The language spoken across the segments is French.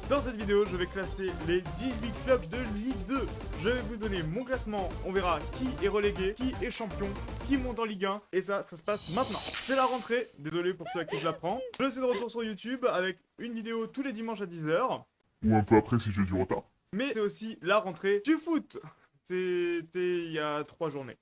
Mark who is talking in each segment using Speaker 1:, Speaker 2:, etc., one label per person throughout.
Speaker 1: Dans cette vidéo, je vais classer les 18 clubs de Ligue 2. Je vais vous donner mon classement, on verra qui est relégué, qui est champion, qui monte en Ligue 1, et ça se passe maintenant. C'est la rentrée, désolé pour ceux à qui je l'apprends. Je suis de retour sur YouTube avec une vidéo tous les dimanches à 10 h.
Speaker 2: Ou un peu après si j'ai du retard.
Speaker 1: Mais c'est aussi la rentrée du foot. C'était il y a 3 journées.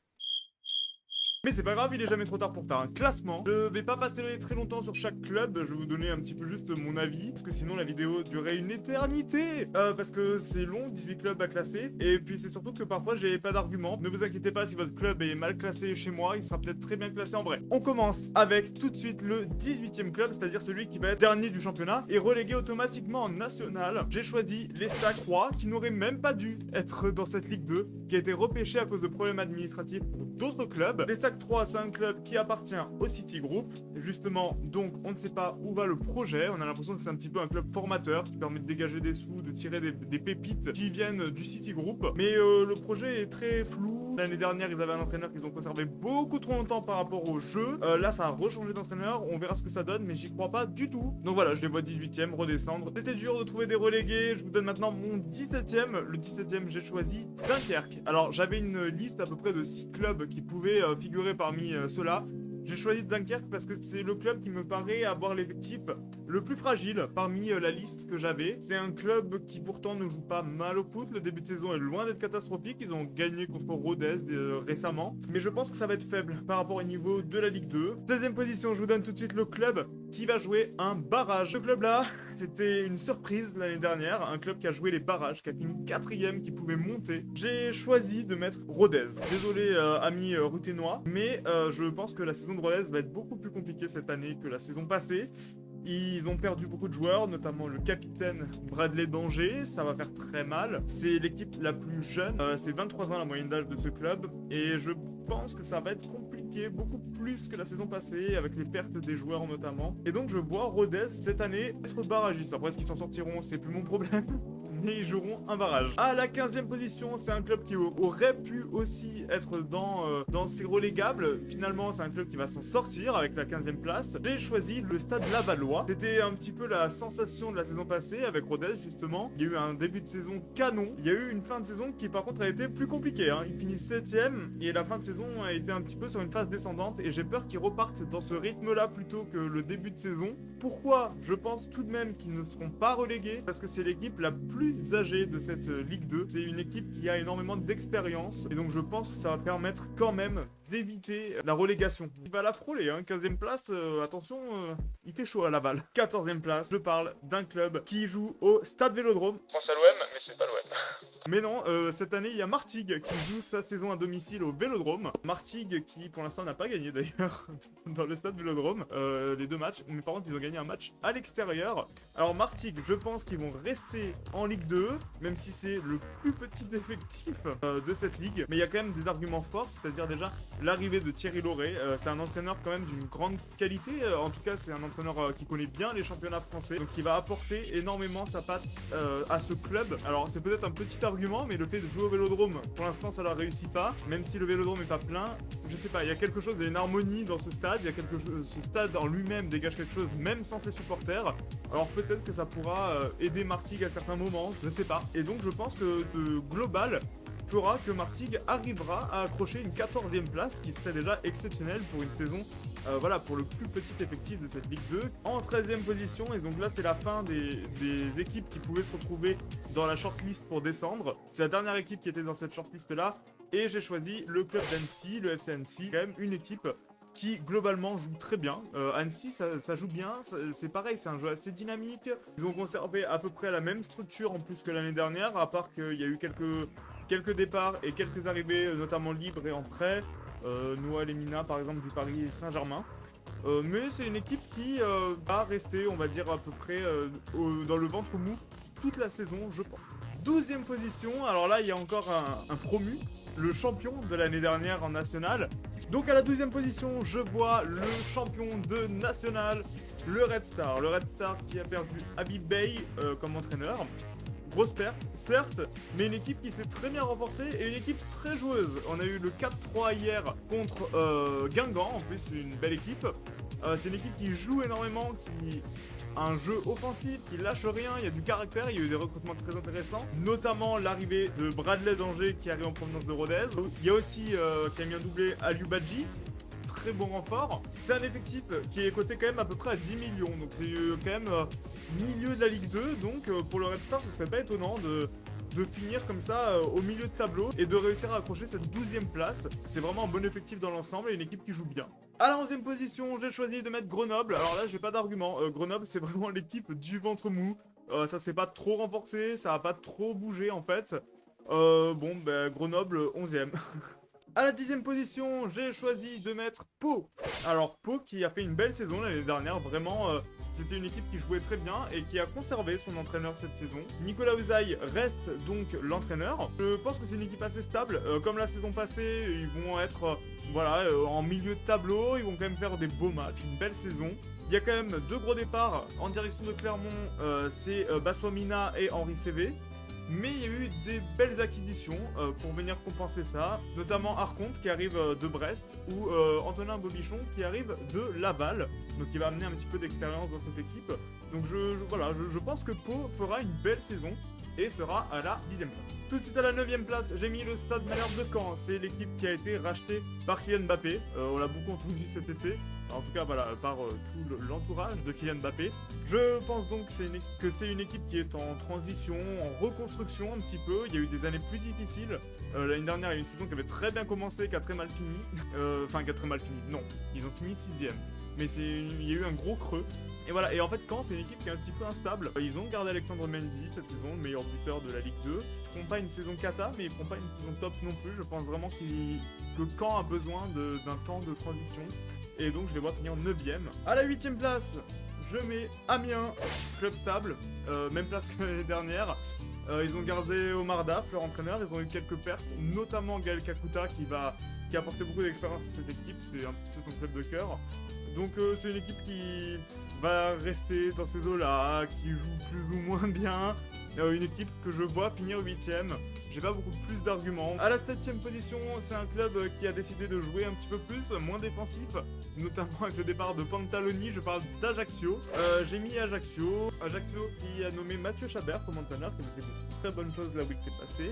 Speaker 1: Mais c'est pas grave, il est jamais trop tard pour faire un classement. Je vais pas passer très longtemps sur chaque club, je vais vous donner un petit peu juste mon avis, parce que sinon la vidéo durerait une éternité. Parce que c'est long, 18 clubs à classer, et puis c'est surtout que parfois j'ai pas d'arguments. Ne vous inquiétez pas si votre club est mal classé chez moi, il sera peut-être très bien classé en vrai. On commence avec tout de suite le 18e club, c'est-à-dire celui qui va être dernier du championnat, et relégué automatiquement en national. J'ai choisi l'Estac 3, qui n'aurait même pas dû être dans cette Ligue 2, qui a été repêché à cause de problèmes administratifs pour d'autres clubs. L'Estac 3, c'est un club qui appartient au City Group. Et justement, donc, on ne sait pas où va le projet. On a l'impression que c'est un petit peu un club formateur qui permet de dégager des sous, de tirer des pépites qui viennent du City Group. Mais le projet est très flou. L'année dernière, ils avaient un entraîneur qu'ils ont conservé beaucoup trop longtemps par rapport au jeu. Là, ça a rechangé d'entraîneur. On verra ce que ça donne, mais j'y crois pas du tout. Donc voilà, je les vois 18e, redescendre. C'était dur de trouver des relégués. Je vous donne maintenant mon 17e. Le 17e, j'ai choisi Dunkerque. Alors, j'avais une liste à peu près de 6 clubs qui pouvaient figurer parmi ceux-là. J'ai choisi Dunkerque parce que c'est le club qui me paraît avoir l'effectif le plus fragile parmi la liste que j'avais. C'est un club qui pourtant ne joue pas mal au foot. Le début de saison est loin d'être catastrophique. Ils ont gagné contre Rodez récemment. Mais je pense que ça va être faible par rapport au niveau de la Ligue 2. 16e position, je vous donne tout de suite le club qui va jouer un barrage. Ce club-là, c'était une surprise l'année dernière. Un club qui a joué les barrages, qui a fini 4e, qui pouvait monter. J'ai choisi de mettre Rodez. Désolé, amis Routénois, mais je pense que la saison de Rodez va être beaucoup plus compliquée cette année que la saison passée. Ils ont perdu beaucoup de joueurs, notamment le capitaine Bradley Danger, ça va faire très mal. C'est l'équipe la plus jeune, c'est 23 ans la moyenne d'âge de ce club, et je pense que ça va être compliqué, beaucoup plus que la saison passée, avec les pertes des joueurs notamment. Et donc je vois Rodez cette année être barragiste. Après, est-ce qu'ils s'en sortiront, c'est plus mon problème. Mais ils joueront un barrage. À la 15e position, c'est un club qui aurait pu aussi être dans ces relégables. Finalement, c'est un club qui va s'en sortir avec la 15e place. J'ai choisi le Stade Lavallois. C'était un petit peu la sensation de la saison passée avec Rodez, justement. Il y a eu un début de saison canon. Il y a eu une fin de saison qui, par contre, a été plus compliquée. Ils finissent 7e et la fin de saison a été un petit peu sur une phase descendante. Et j'ai peur qu'ils repartent dans ce rythme-là plutôt que le début de saison. Pourquoi? Je pense tout de même qu'ils ne seront pas relégués parce que c'est l'équipe la plus âgée de cette Ligue 2. C'est une équipe qui a énormément d'expérience et donc je pense que ça va permettre quand même d'éviter la relégation. Il va la frôler, 15e place, attention, il fait chaud à Laval. 14e place, je parle d'un club qui joue au Stade Vélodrome. Je pense à l'OM, mais c'est pas l'OM. Mais non, cette année, il y a Martigues qui joue sa saison à domicile au Vélodrome. Martigues qui, pour l'instant, n'a pas gagné d'ailleurs dans le Stade Vélodrome, les 2 matchs. Mais par contre, ils ont gagné un match à l'extérieur. Alors Martigues, je pense qu'ils vont rester en Ligue 2, même si c'est le plus petit effectif de cette ligue. Mais il y a quand même des arguments forts, c'est-à-dire déjà l'arrivée de Thierry Lauré. C'est un entraîneur quand même d'une grande qualité. En tout cas, c'est un entraîneur qui connaît bien les championnats français. Donc qui va apporter énormément sa patte à ce club. Alors c'est peut-être un petit argument, mais le fait de jouer au Vélodrome, pour l'instant ça leur réussit pas. Même si le Vélodrome est pas plein, je sais pas, il y a quelque chose, il y a une harmonie dans ce stade. Il y a quelque chose, ce stade en lui-même dégage quelque chose, même sans ses supporters. Alors peut-être que ça pourra aider Martigues à certains moments, je ne sais pas. Et donc je pense que de global fera que Martigues arrivera à accrocher une 14e place, qui serait déjà exceptionnelle pour une saison, voilà, pour le plus petit effectif de cette Ligue 2. En 13e position, et donc là c'est la fin des équipes qui pouvaient se retrouver dans la shortlist pour descendre. C'est la dernière équipe qui était dans cette shortlist là, et j'ai choisi le club d'Annecy, le FC Annecy, quand même une équipe qui globalement joue très bien. Annecy, ça joue bien, c'est pareil, c'est un jeu assez dynamique. Ils ont conservé à peu près la même structure en plus que l'année dernière, à part qu'il y a eu quelques départs et quelques arrivées, notamment libres et en prêt. Noah Lemina, par exemple, du Paris Saint-Germain. Mais c'est une équipe qui va rester, on va dire, à peu près dans le ventre mou toute la saison, je pense. 12e position, alors là, il y a encore un promu, le champion de l'année dernière en national. Donc à la 12e position, je vois le champion de national, le Red Star. Le Red Star qui a perdu Habib Bey comme entraîneur. Grosse perte, certes, mais une équipe qui s'est très bien renforcée et une équipe très joueuse. On a eu le 4-3 hier contre Guingamp, en plus une belle équipe. C'est une équipe qui joue énormément, qui un jeu offensif qui lâche rien, il y a du caractère, il y a eu des recrutements très intéressants, notamment l'arrivée de Bradley d'Angers qui arrive en provenance de Rodez. Il y a aussi qui a mis un doublé Aliou Badji, très bon renfort. C'est un effectif qui est coté quand même à peu près à 10 millions, donc c'est quand même milieu de la Ligue 2, donc pour le Red Star ce serait pas étonnant de finir comme ça au milieu de tableau et de réussir à accrocher cette 12e place. C'est vraiment un bon effectif dans l'ensemble et une équipe qui joue bien. À la 11e position, j'ai choisi de mettre Grenoble. Alors là, j'ai pas d'argument. Grenoble, c'est vraiment l'équipe du ventre mou. Ça s'est pas trop renforcé, ça a pas trop bougé en fait. Bon, ben Grenoble, 11e. À la 10e position, j'ai choisi de mettre Pau. Alors Pau qui a fait une belle saison l'année dernière, vraiment... C'était une équipe qui jouait très bien et qui a conservé son entraîneur cette saison. Nicolas Ouzaï reste donc l'entraîneur. Je pense que c'est une équipe assez stable. Comme la saison passée, ils vont être voilà, en milieu de tableau. Ils vont quand même faire des beaux matchs, une belle saison. Il y a quand même deux gros départs en direction de Clermont. C'est Baswamina et Henri CV. Mais il y a eu des belles acquisitions pour venir compenser ça, notamment Arconte qui arrive de Brest ou Antonin Bobichon qui arrive de Laval, donc il va amener un petit peu d'expérience dans cette équipe. Donc voilà, je pense que Pau fera une belle saison et sera à la 10e place. Tout de suite à la 9e place, j'ai mis le Stade Malherbe de Caen. C'est l'équipe qui a été rachetée par Kylian Mbappé. On l'a beaucoup entendu cet été. En tout cas, voilà, par tout l'entourage de Kylian Mbappé. Je pense donc que c'est une équipe qui est en transition, en reconstruction un petit peu. Il y a eu des années plus difficiles. L'année dernière, il y a eu une saison qui avait très bien commencé, qui a très mal fini. Enfin, qui a très mal fini. Non, ils ont fini 6e. Mais il y a eu un gros creux. Et voilà, et en fait Caen c'est une équipe qui est un petit peu instable. Ils ont gardé Alexandre Mendy cette saison, le meilleur buteur de la Ligue 2. Ils font pas une saison cata, mais ils font pas une saison top non plus. Je pense vraiment que Caen a besoin d'un temps de transition. Et donc je les vois finir 9e. À la 8e place, je mets Amiens, club stable, même place que l'année dernière. Ils ont gardé Omar Daf, leur entraîneur. Ils ont eu quelques pertes, notamment Gaël Kakuta qui a apporté beaucoup d'expérience à cette équipe. C'est un petit peu son club de cœur. Donc c'est une équipe qui va rester dans ces eaux-là, qui joue plus ou moins bien. Une équipe que je vois finir 8e. J'ai pas beaucoup plus d'arguments. À la 7e position, c'est un club qui a décidé de jouer un petit peu plus, moins défensif, notamment avec le départ de Pantaloni. Je parle d'Ajaccio. J'ai mis Ajaccio qui a nommé Mathieu Chabert comme entraîneur, qui a fait de très bonnes choses la week qui est passée.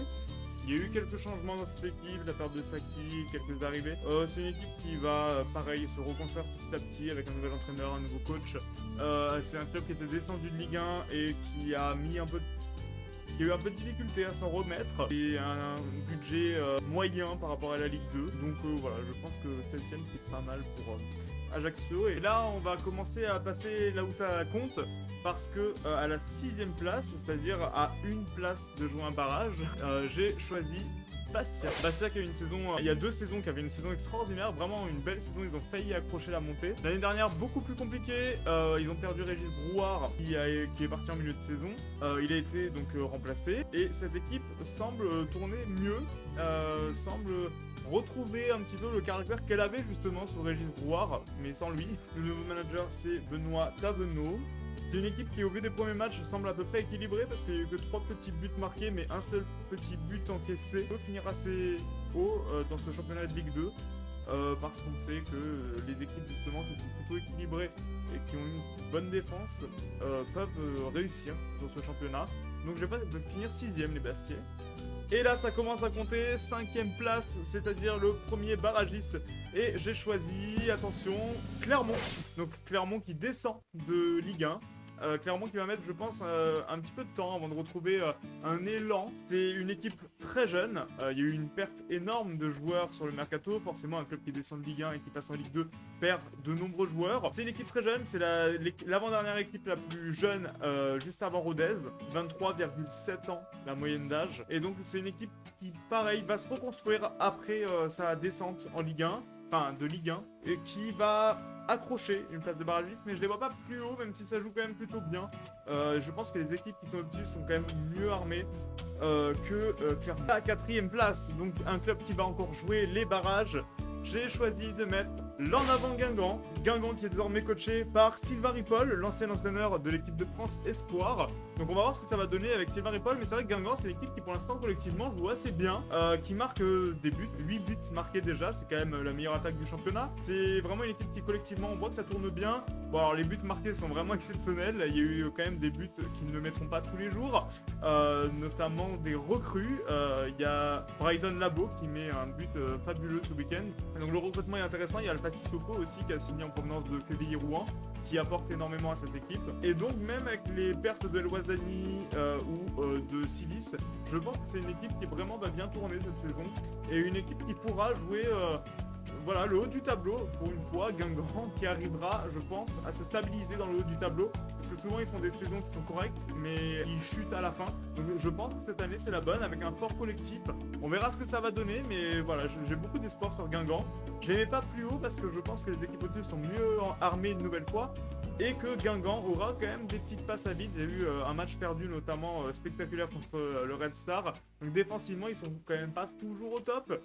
Speaker 1: Il y a eu quelques changements dans cette équipe, la perte de Saki, quelques arrivées. C'est une équipe qui va, pareil, se reconstruire petit à petit avec un nouvel entraîneur, un nouveau coach. C'est un club qui était descendu de Ligue 1 et qui a eu un peu de difficulté à s'en remettre. Et un budget moyen par rapport à la Ligue 2. Donc voilà, je pense que 7ème c'est pas mal pour Ajaccio. Et là, on va commencer à passer là où ça compte. Parce que à la 6ème place, c'est-à-dire à une place de jouer un barrage, j'ai choisi Bastia. Bastia qui a eu une saison, il y a 2 saisons qui avaient une saison extraordinaire, vraiment une belle saison, ils ont failli accrocher la montée. L'année dernière, beaucoup plus compliqué, ils ont perdu Régis Brouard qui est parti en milieu de saison. Il a été donc remplacé et cette équipe semble tourner mieux, semble retrouver un petit peu le caractère qu'elle avait justement sur Régis Brouard, mais sans lui. Le nouveau manager c'est Benoît Tavenot. C'est une équipe qui, au vu des premiers matchs, semble à peu près équilibrée parce qu'il n'y a eu que 3 petits buts marqués, mais un seul petit but encaissé. Peut finir assez haut dans ce championnat de Ligue 2 parce qu'on sait que les équipes justement qui sont plutôt équilibrées et qui ont une bonne défense peuvent réussir dans ce championnat. Donc je vais finir 6ème les Bastiais. Et là ça commence à compter, 5ème place, c'est-à-dire le premier barragiste. Et j'ai choisi, attention, Clermont. Donc Clermont qui descend de Ligue 1. Clermont qui va mettre, je pense, un petit peu de temps avant de retrouver un élan. C'est une équipe très jeune. Il y a eu une perte énorme de joueurs sur le mercato. Forcément, un club qui descend de Ligue 1 et qui passe en Ligue 2 perd de nombreux joueurs. C'est une équipe très jeune. C'est l'avant-dernière équipe la plus jeune juste avant Rodez. 23,7 ans la moyenne d'âge. Et donc, c'est une équipe qui, pareil, va se reconstruire après sa descente en Ligue 1. Enfin, de Ligue 1. Et qui va accrocher une place de barragiste, mais je les vois pas plus haut, même si ça joue quand même plutôt bien. Je pense que les équipes qui sont au-dessus sont quand même mieux armées que Clermont. À 4ème place, donc un club qui va encore jouer les barrages, j'ai choisi de mettre L'en avant Guingamp. Guingamp qui est désormais coaché par Sylvain Ripoll, l'ancien entraîneur de l'équipe de France Espoir. Donc on va voir ce que ça va donner avec Sylvain Ripoll, mais c'est vrai que Guingamp c'est une équipe qui pour l'instant collectivement joue assez bien, qui marque des buts, 8 buts marqués déjà, c'est quand même la meilleure attaque du championnat. C'est vraiment une équipe qui collectivement on voit que ça tourne bien. Bon alors les buts marqués sont vraiment exceptionnels, il y a eu quand même des buts qu'ils ne mettront pas tous les jours, notamment des recrues. Il y a Brighton Labo qui met un but fabuleux ce week-end. Donc le recrutement est intéressant, il y a Alpha Sissoko aussi qui a signé en provenance de Quevilly-Rouen, qui apporte énormément à cette équipe. Et donc même avec les pertes de El Ouazdani ou de Silis, je pense que c'est une équipe qui vraiment va bien tourner cette saison et une équipe qui pourra jouer voilà, le haut du tableau pour une fois. Guingamp qui arrivera, je pense, à se stabiliser dans le haut du tableau parce que souvent ils font des saisons qui sont correctes mais ils chutent à la fin. Donc je pense que cette année c'est la bonne avec un fort collectif. On verra ce que ça va donner, mais voilà, j'ai beaucoup d'espoir sur Guingamp. Je les mets pas plus haut parce que je pense que les équipes au-dessus sont mieux armées une nouvelle fois et que Guingamp aura quand même des petites passes à vide. Il y a eu un match perdu notamment spectaculaire contre le Red Star. Donc défensivement ils sont quand même pas toujours au top.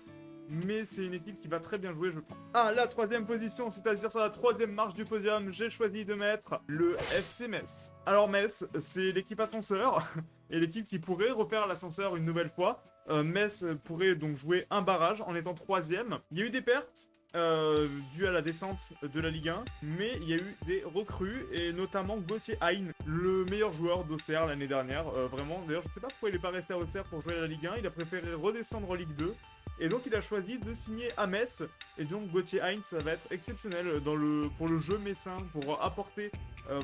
Speaker 1: Mais c'est une équipe qui va très bien jouer, je pense. Ah, la troisième position, c'est-à-dire sur la troisième marche du podium, j'ai choisi de mettre le FC Metz. Alors Metz, c'est l'équipe ascenseur, et l'équipe qui pourrait refaire l'ascenseur une nouvelle fois. Metz pourrait donc jouer un barrage en étant troisième. Il y a eu des pertes dues à la descente de la Ligue 1, mais il y a eu des recrues, et notamment Gauthier Hein, le meilleur joueur d'Auxerre l'année dernière. Vraiment, d'ailleurs, je ne sais pas pourquoi il n'est pas resté à Auxerre pour jouer à la Ligue 1, il a préféré redescendre en Ligue 2. Et donc il a choisi de signer à Metz. Et donc Gauthier Hein, ça va être exceptionnel pour le jeu messin, pour apporter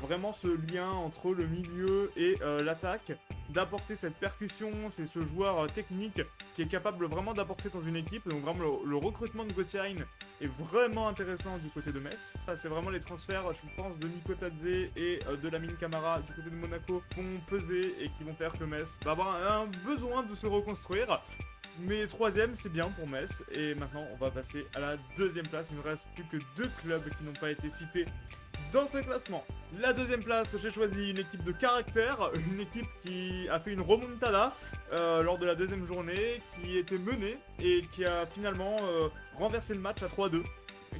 Speaker 1: vraiment ce lien entre le milieu et l'attaque, d'apporter cette percussion. C'est ce joueur technique qui est capable vraiment d'apporter dans une équipe. Donc vraiment le recrutement de Gauthier Hein est vraiment intéressant du côté de Metz. C'est vraiment les transferts, je pense, de Nico Tadze et de Lamine Camara du côté de Monaco vont peser et qui vont faire que Metz va avoir un besoin de se reconstruire. Mais troisième, c'est bien pour Metz. Et maintenant, on va passer à la deuxième place. Il ne reste plus que 2 clubs qui n'ont pas été cités dans ce classement. La deuxième place, j'ai choisi une équipe de caractère. Une équipe qui a fait une remontada lors de la deuxième journée, qui était menée et qui a finalement renversé le match à 3-2.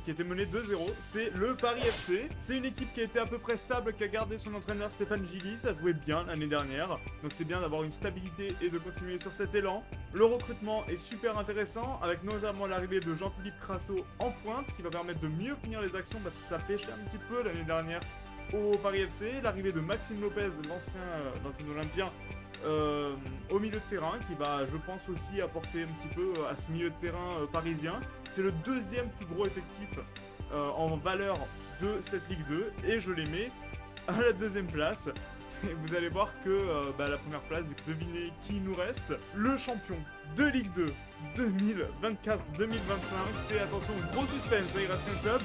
Speaker 1: Qui était mené 2-0, c'est le Paris FC. C'est une équipe qui a été à peu près stable, qui a gardé son entraîneur Stéphane Gilly, ça jouait bien l'année dernière. Donc c'est bien d'avoir une stabilité et de continuer sur cet élan. Le recrutement est super intéressant, avec notamment l'arrivée de Jean-Philippe Crasso en pointe, qui va permettre de mieux finir les actions parce que ça pêchait un petit peu l'année dernière au Paris FC. L'arrivée de Maxime Lopez, l'ancien Olympien, au milieu de terrain, qui va, je pense, aussi apporter un petit peu à ce milieu de terrain parisien. C'est le deuxième plus gros effectif en valeur de cette Ligue 2 et je les mets à la deuxième place. Et vous allez voir que la première place, devinez qui nous reste. Le champion de Ligue 2 2024-2025, c'est, attention, gros suspense, il reste un club,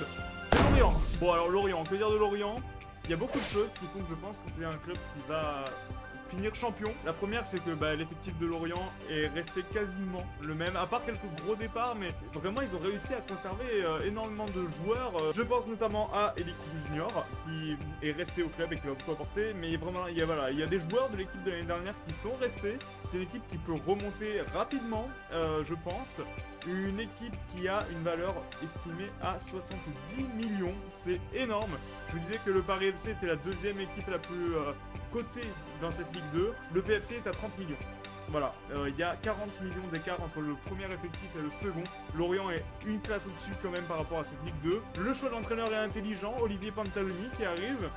Speaker 1: c'est Lorient. Bon alors Lorient, que dire de Lorient? Il y a beaucoup de choses qui font que je pense que c'est un club qui va finir champion. La première, c'est que l'effectif de Lorient est resté quasiment le même, à part quelques gros départs, mais vraiment ils ont réussi à conserver énormément de joueurs. Je pense notamment à Elie Junior qui est resté au club et qui va beaucoup apporter, mais vraiment il y a des joueurs de l'équipe de l'année dernière qui sont restés. C'est une équipe qui peut remonter rapidement, je pense. Une équipe qui a une valeur estimée à 70 millions, c'est énorme. Je vous disais que le Paris FC était la deuxième équipe la plus cotée dans cette Ligue 2. Le PFC est à 30 millions. Voilà, il y a 40 millions d'écart entre le premier effectif et le second. Lorient est une classe au-dessus quand même par rapport à cette Ligue 2. Le choix d'entraîneur est intelligent, Olivier Pantaloni qui arrive.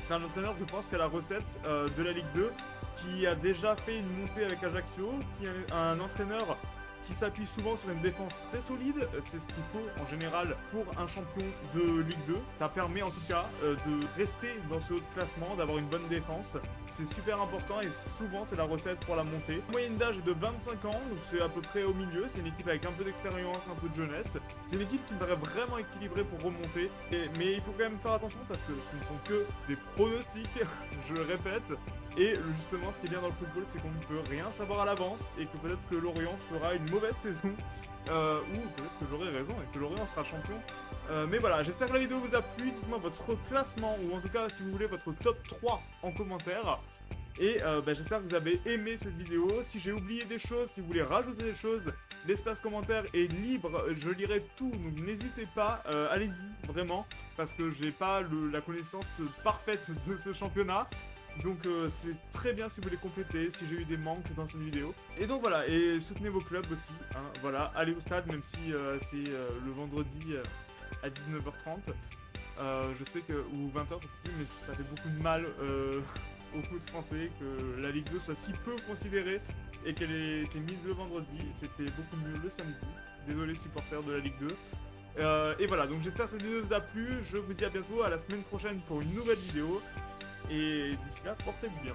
Speaker 1: C'est un entraîneur, je pense, qui a la recette de la Ligue 2, qui a déjà fait une montée avec Ajaccio, qui est un entraîneur qui s'appuie souvent sur une défense très solide. C'est ce qu'il faut en général pour un champion de Ligue 2. Ça permet en tout cas de rester dans ce haut de classement, d'avoir une bonne défense. C'est super important et souvent c'est la recette pour la montée. La moyenne d'âge est de 25 ans, donc c'est à peu près au milieu. C'est une équipe avec un peu d'expérience, un peu de jeunesse. C'est une équipe qui me paraît vraiment équilibrée pour remonter. Mais il faut quand même faire attention parce que ce ne sont que des pronostics, je le répète. Et justement, ce qui est bien dans le football, c'est qu'on ne peut rien savoir à l'avance et que peut-être que Lorient fera une mauvaise saison ou peut-être que j'aurai raison et que Lorient sera champion. Mais voilà, j'espère que la vidéo vous a plu. Dites-moi votre classement ou en tout cas, si vous voulez, votre top 3 en commentaire. Et j'espère que vous avez aimé cette vidéo. Si j'ai oublié des choses, si vous voulez rajouter des choses, L'espace commentaire est libre, je lirai tout, donc n'hésitez pas, allez-y, vraiment, parce que j'ai pas la connaissance parfaite de ce championnat. Donc c'est très bien si vous voulez compléter, si j'ai eu des manques dans cette vidéo. Et donc voilà, et soutenez vos clubs aussi, hein, voilà, allez au stade même si c'est le vendredi à 19h30. Je sais que, ou 20h, je sais plus, mais ça fait beaucoup de mal au foot français que la Ligue 2 soit si peu considérée et qu'elle ait été mise le vendredi. C'était beaucoup mieux le samedi. Désolé supporters de la Ligue 2. Et voilà, donc j'espère que cette vidéo vous a plu. Je vous dis à bientôt, à la semaine prochaine pour une nouvelle vidéo. Et d'ici là, portez-vous bien.